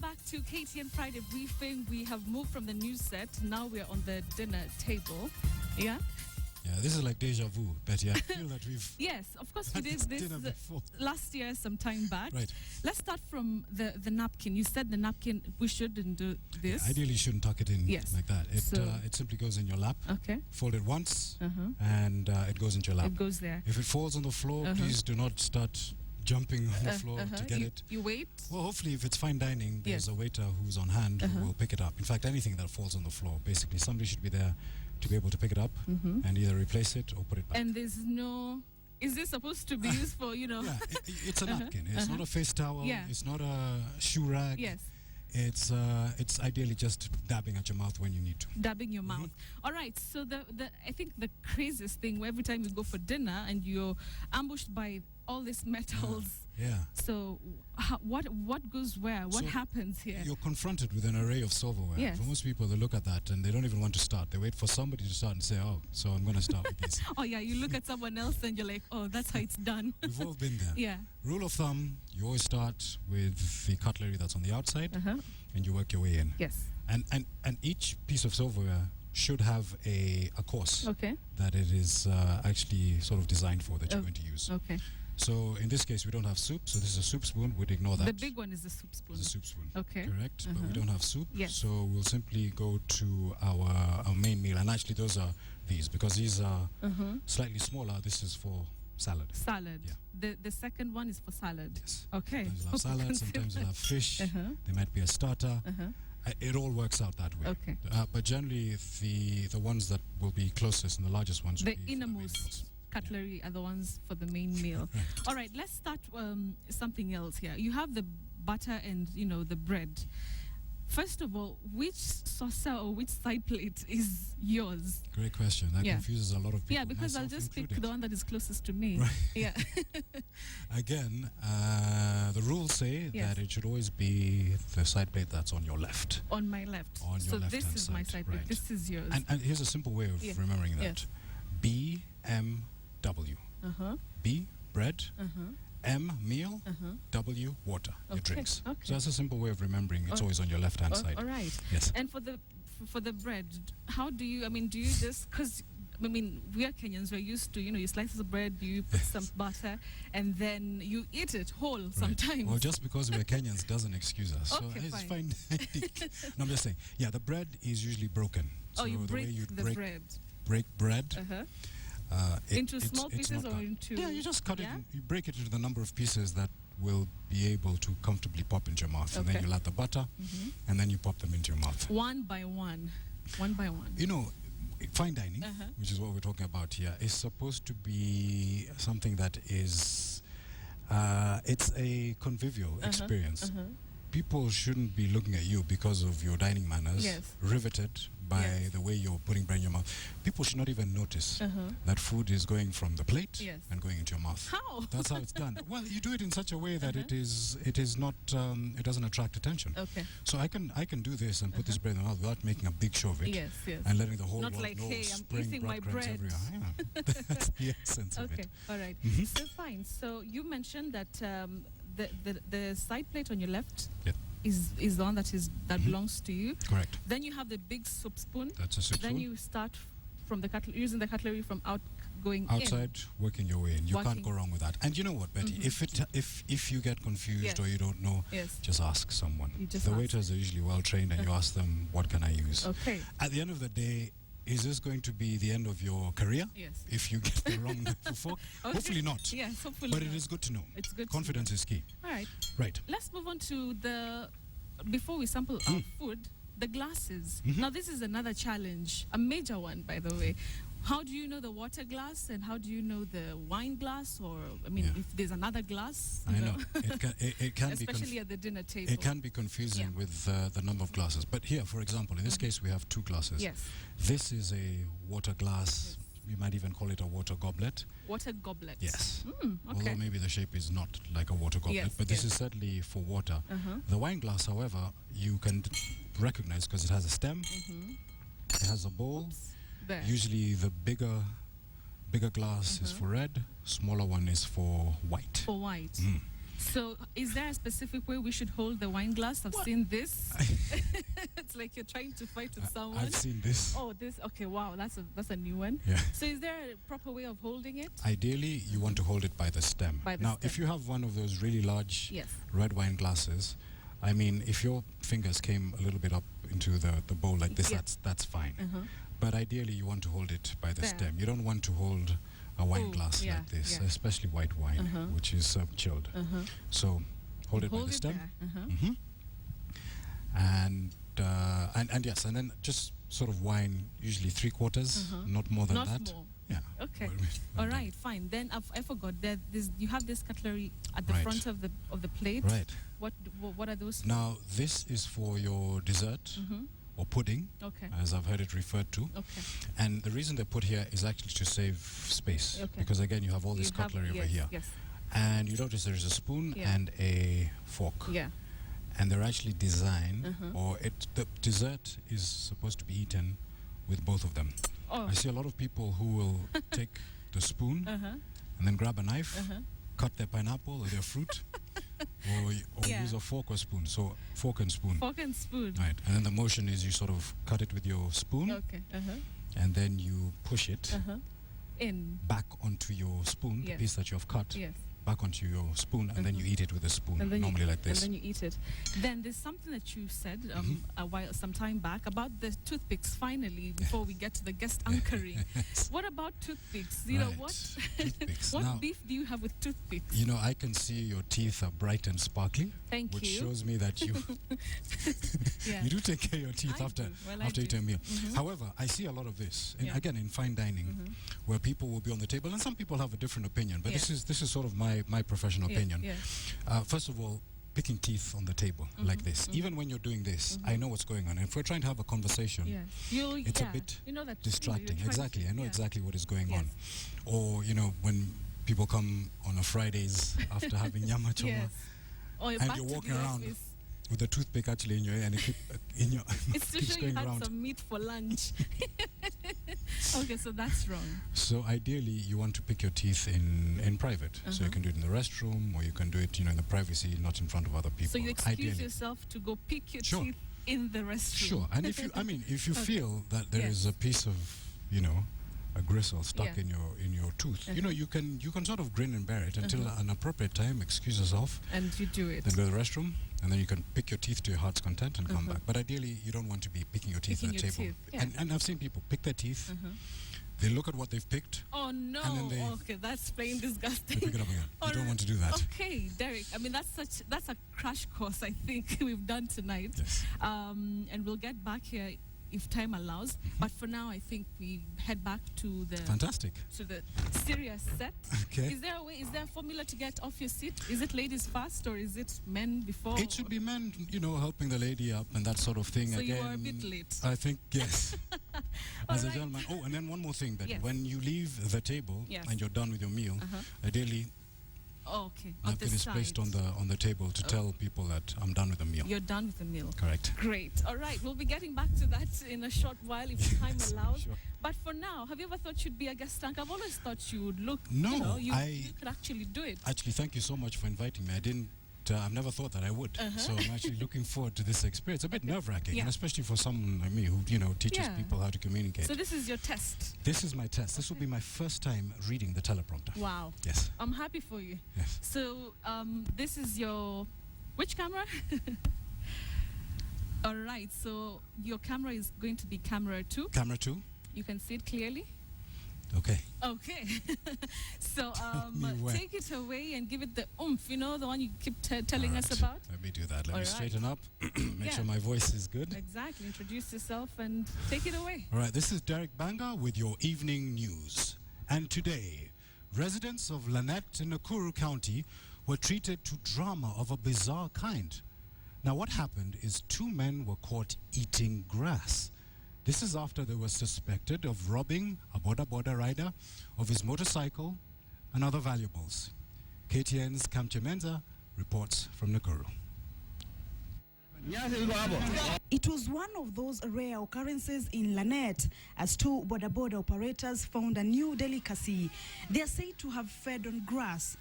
back to KTN Friday Briefing. We have moved from the news set. Now we're on the dinner table. Yeah? Yeah, this is like deja vu, Betty. I feel that we've... Yes, of course we did this last year, some time back. Right. Let's start from the napkin. You said the napkin, we shouldn't do this. Yeah, ideally, you shouldn't tuck it in like that. It simply goes in your lap. Okay. Fold it once, and it goes into your lap. It goes there. If it falls on the floor, please do not start jumping on the floor to get it. You wait? Well, hopefully, if it's fine dining, there's a waiter who's on hand who will pick it up. In fact, anything that falls on the floor, basically, somebody should be there to be able to pick it up and either replace it or put it back. And there's no... Is this supposed to be used for, Yeah, it's a napkin. It's not a face towel. Yeah. It's not a shoe rag. Yes. It's ideally just dabbing at your mouth when you need to. Dabbing your mouth. All right. So I think the craziest thing, where every time you go for dinner and you're ambushed by all these metals. Yeah. So what goes where? What happens here? You're confronted with an array of silverware. Yes. For most people, they look at that and they don't even want to start. They wait for somebody to start and say, oh, so I'm going to start with this. Oh, yeah. You look at someone else and you're like, oh, that's how it's done. We've all been there. Yeah. Rule of thumb, you always start with the cutlery that's on the outside and you work your way in. Yes. And each piece of silverware should have a course that it is actually sort of designed for that you're going to use. Okay. So in this case, we don't have soup. So this is a soup spoon. We'd ignore that. The big one is the soup spoon. It's a soup spoon. Okay. Correct. But we don't have soup. Yes. So we'll simply go to our main meal. And actually, those are these. Because these are slightly smaller, this is for salad. Salad. Yeah. The second one is for salad. Yes. Okay. Sometimes you'll have salad. Sometimes you'll have fish. There might be a starter. It all works out that way. Okay. But generally, the ones that will be closest and the largest ones will be innermost cutlery are the ones for the main meal. Right. All right, let's start something else here. You have the butter and the bread. First of all, which saucer or which side plate is yours? Great question. That confuses a lot of people. Yeah, because I'll just pick the one that is closest to me. Right. Yeah. Again, the rules say that it should always be the side plate that's on your left. On my left. On your left-hand side. So this is my side plate. This is yours. And here's a simple way of remembering that. BMW. B, bread. M, meal. W, water. Your drinks. Okay. So that's a simple way of remembering. It's always on your left-hand side. All right. Yes. And for the bread, how do you? Do you just because? We are Kenyans. We're used to, you slice the bread, you put some butter, and then you eat it whole sometimes. Well, just because we're Kenyans doesn't excuse us. Okay, so it's fine. No, I'm just saying. Yeah, the bread is usually broken. So you break the bread. Break bread. Into small pieces or into... Yeah, you just cut it. You break it into the number of pieces that will be able to comfortably pop into your mouth. And then you add the butter, and then you pop them into your mouth. One by one. One by one. Fine dining, which is what we're talking about here, is supposed to be something that is... it's a convivial experience. People shouldn't be looking at you because of your dining manners, riveted by the way you're putting bread in your mouth. People should not even notice that food is going from the plate and going into your mouth. How? That's how it's done. Well, you do it in such a way that it is not it doesn't attract attention. Okay. So I can do this and put this bread in my mouth without making a big show of it. Yes. And letting the whole not world like, know hey, I'm eating my bread. Everywhere. Yeah. That's the essence of it. Okay. All right. So fine. So you mentioned that the side plate on your left is the one that belongs to you. Correct. Then you have the big soup spoon. That's a soup spoon. Then you start from the using the cutlery from outside, working your way in. You can't go wrong with that. And you know what, Betty? If you get confused or you don't know, just ask someone. The waiters are usually well trained, and you ask them, "What can I use?" Okay. At the end of the day, is this going to be the end of your career? Yes. If you get the wrong knife or fork? Hopefully not. Yes, hopefully But not. it is good to know. It's good. Confidence is key. All right. Right. Let's move on to before we sample our food, the glasses. Now, this is another challenge, a major one, by the way. How do you know the water glass and how do you know the wine glass? Or, if there's another glass? I know. It can especially at the dinner table. It can be confusing with the number of glasses. But here, for example, in this case, we have two glasses. Yes. This is a water glass. You might even call it a water goblet. Water goblet. Yes. Okay. Although maybe the shape is not like a water goblet, but this is certainly for water. The wine glass, however, you can recognize because it has a stem, it has a bowl. There. Usually the bigger glass is for red, smaller one is for white. For white. So, is there a specific way we should hold the wine glass? I've seen this. It's like you're trying to fight with someone. I've seen this. Oh, this. Okay, wow, that's a new one. Yeah. So, is there a proper way of holding it? Ideally, you want to hold it by the stem. By the now, stem. if you have one of those really large Yes. red wine glasses, I mean, if your fingers came a little bit up into the bowl like this, Yeah. that's fine. Uh-huh. But ideally, you want to hold it by the There. stem. You don't want to hold a wine Oh, glass yeah, like this, yeah. especially white wine, Uh-huh. which is chilled. Uh-huh. So hold it by the stem. There. Uh-huh. hmm And yes, and then just sort of wine, usually 3/4, Uh-huh. not more than Not that. more. Yeah. Okay. Well, All right, fine. Then I forgot that you have this cutlery at the Right. front of the plate. Right. What are those? Now, this is for your dessert Mm-hmm. or pudding, Okay. as I've heard it referred to. Okay. And the reason they're put here is actually to save space. Okay. Because again, you have all this You have- cutlery over yes, here. Yes. And you notice there's a spoon Yeah. and a fork. Yeah. And they're actually designed, Uh-huh. or the dessert is supposed to be eaten with both of them. Oh. I see a lot of people who will take the spoon Uh-huh. and then grab a knife, Uh-huh. cut their pineapple or their fruit, or Yeah. use a fork or spoon. So fork and spoon. Fork and spoon. Right. And then the motion is you sort of cut it with your spoon, Okay. Uh-huh. and then you push it Uh-huh. In. back onto your spoon, the Yes. piece that you have cut, Yes. back onto your spoon, and then you Mhm. eat it with a spoon, And then normally you, like this. And then you eat it. Then there's something that you said some time back about the toothpicks. Finally, before we get to the guest anchoring, what about toothpicks? You know Right. what? Toothpicks. What Now, beef do you have with toothpicks? you know, I can see your teeth are bright and sparkling, Thank which you. shows me that you Yeah. you do take care of your teeth I after do. Well, I after do. eating a meal. Mhm. However, I see a lot of this, Yeah. again in fine dining, Mhm. where people will be on the table, and some people have a different opinion. But Yeah. this is sort of my professional Yeah, opinion. yeah. First of all, picking teeth on the table like this. Even when you're doing this, I know what's going on. If we're trying to have a conversation, Yeah. it's a bit you know that distracting. you're trying Exactly. to- I know yeah. exactly what is going Yes. on. Or, you know, when people come on a Fridays after having nyama choma, Yes. Or and back you're to walking the around office. with a toothpick actually in your ear, and it keep, in your It's to keeps show you going had around. some meat for lunch. Okay, so that's wrong. So ideally, you want to pick your teeth in private. So you Uh-huh. can do it in the restroom, or you can do it, you know, in the privacy, not in front of other people. So you excuse ideally. yourself to go pick your Sure. teeth in the restroom. Sure. And if you, I mean, if you feel that there is Yes. a piece of, you know, a gristle stuck Yeah. in your tooth, you know, Uh-huh. you can sort of grin and bear it until Uh-huh. an appropriate time, excuse yourself, And you do it. then go to the restroom, and then you can pick your teeth to your heart's content and come Uh-huh. back. But ideally, you don't want to be picking your teeth Picking at your the table. teeth, yeah. And I've seen people pick their teeth, Uh-huh. they look at what they've picked, Oh no! And then they- Okay, that's plain they disgusting. pick it up again. You All don't want to right. do that. Okay, Derek. I mean, that's a crash course I think we've done tonight. Yes. And we'll get back here if time allows. But for now, I think we head back to the Fantastic. serious set. Okay. Is there a formula to get off your seat? Is it ladies first or is it men before? It should be men, you know, helping the lady up and that sort of thing. So you Again, were a bit late. I think, yes. As a All right. gentleman. Oh, and then one more thing, that Yes. when you leave the table Yes. and you're done with your meal, Uh-huh. ideally, Oh, okay. On napkin the is placed side. on the table to Oh. tell people that I'm done with the meal. You're done with the meal. Correct. Great. All right. We'll be getting back to that in a short while if time Yes, allows. sure. But for now, have you ever thought you'd be a guest anchor? I've always thought you would look. No, you know, I- you could actually do it. Actually, thank you so much for inviting me. I've never thought that I would. Uh-huh. So I'm actually looking forward to this experience. A bit nerve-wracking, Yeah. and especially for someone like me who, you know, teaches Yeah. people how to communicate. So this is your test. This is my test. This will be my first time reading the teleprompter. Wow. Yes. I'm happy for you. Yes. So this is your which camera? All right. So your camera is going to be camera 2. Camera 2. You can see it clearly. Okay. Okay. So me where. take it away and give it the oomph. You know, the one you keep telling us Alright. about. Let me do that. Let All me right. straighten up. Make Yeah. sure my voice is good. Exactly. Introduce yourself and take it away. All right, this is Derek Banga with your evening news. And today, residents of Lanette in Nakuru County were treated to drama of a bizarre kind. Now, what happened is 2 men were caught eating grass. This is after they were suspected of robbing a boda rider of his motorcycle and other valuables. KTN's Kamche Menza reports from Nakuru. It was one of those rare occurrences in Lanet as two boda operators found a new delicacy. They are said to have fed on grass.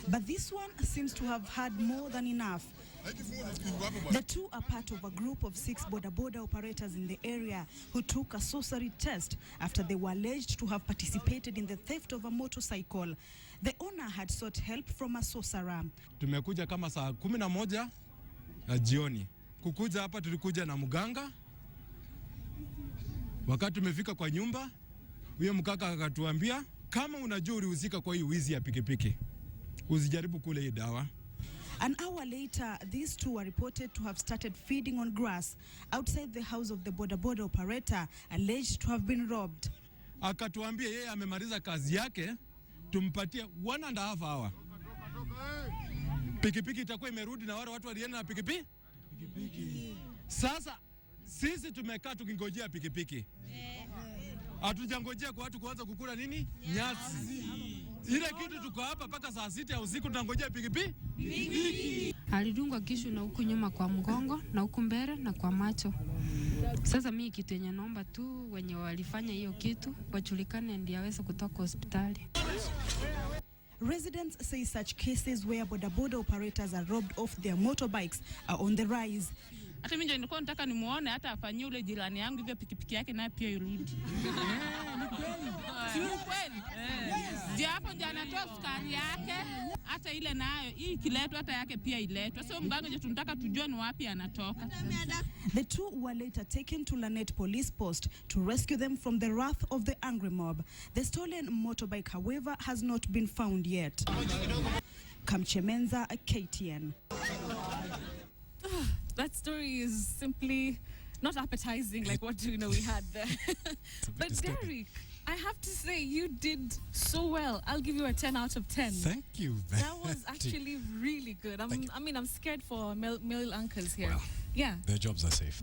But this one seems to have had more than enough. The two are part of a group of 6 boda operators in the area who took a sorcery test after they were alleged to have participated in the theft of a motorcycle. The owner had sought help from a sorcerer. Tumekuja kama saa 11 jioni. Kukuja hapa tulikuja na mganga. Wakati tumefika kwa nyumba, huyo mkaka akatuambia kama unajua ulihusika kwa hii wizi ya pikipiki, usijaribu kule hii dawa. An hour later, these two were reported to have started feeding on grass outside the house of the boda operator alleged to have been robbed. Akatuambia yeye amemaliza kazi yake, tumpatie 1.5 hour. Pikipiki itakuwa imerudi na wale watu walienda na pikipiki. Sasa sisi tumekaa tukingojea pikipiki. Hatujangojea kwa watu kuanza kukula nini? Nyasi. Ile kitu tuko hapa mpaka saa 6 ya usiku tunangojea pikipiki. Alidungwa kishu na huku nyuma kwa mgongo na huku mbele na kwa macho. Sasa mimi kitu yenye naomba tu wenye walifanya hiyo kitu wajulikane ndio aweze kutoka hospitali. Residents say such cases where boda operators are robbed off their motorbikes are on the rise. Hata mimi nilikuwa nataka nimuone hata afanyie ule jirani yangu hivyo pikipiki yake naye pia irudi. Si kweli? Ndio hapo ndio anatoa sukari yake, hata ile nayo hii kiletwa hata yake pia iletwe. Sio mganga je tunataka tujue ni wapi anatoka. The two were later taken to Lanet police post to rescue them from the wrath of the angry mob. The stolen motorbike, however, has not been found yet. Kamchemenza, KTN. That story is simply not appetizing like what we had there. But Derek, I have to say you did so well. I'll give you a 10 out of 10. Thank you. That was actually really good. I'm scared for male uncles here. Well, yeah. Their jobs are safe.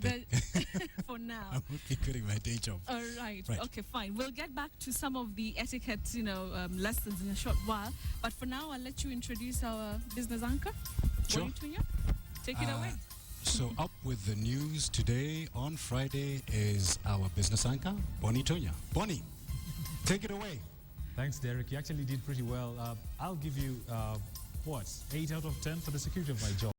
For now. I'm only quitting my day job. All right. Okay, fine. We'll get back to some of the etiquette, lessons in a short while. But for now, I'll let you introduce our business anchor. Sure. Take it away. So up with the news today on Friday is our business anchor, Bonnie Tonya. Bonnie, take it away. Thanks, Derek. You actually did pretty well. I'll give you, 8 out of 10 for the security of my job.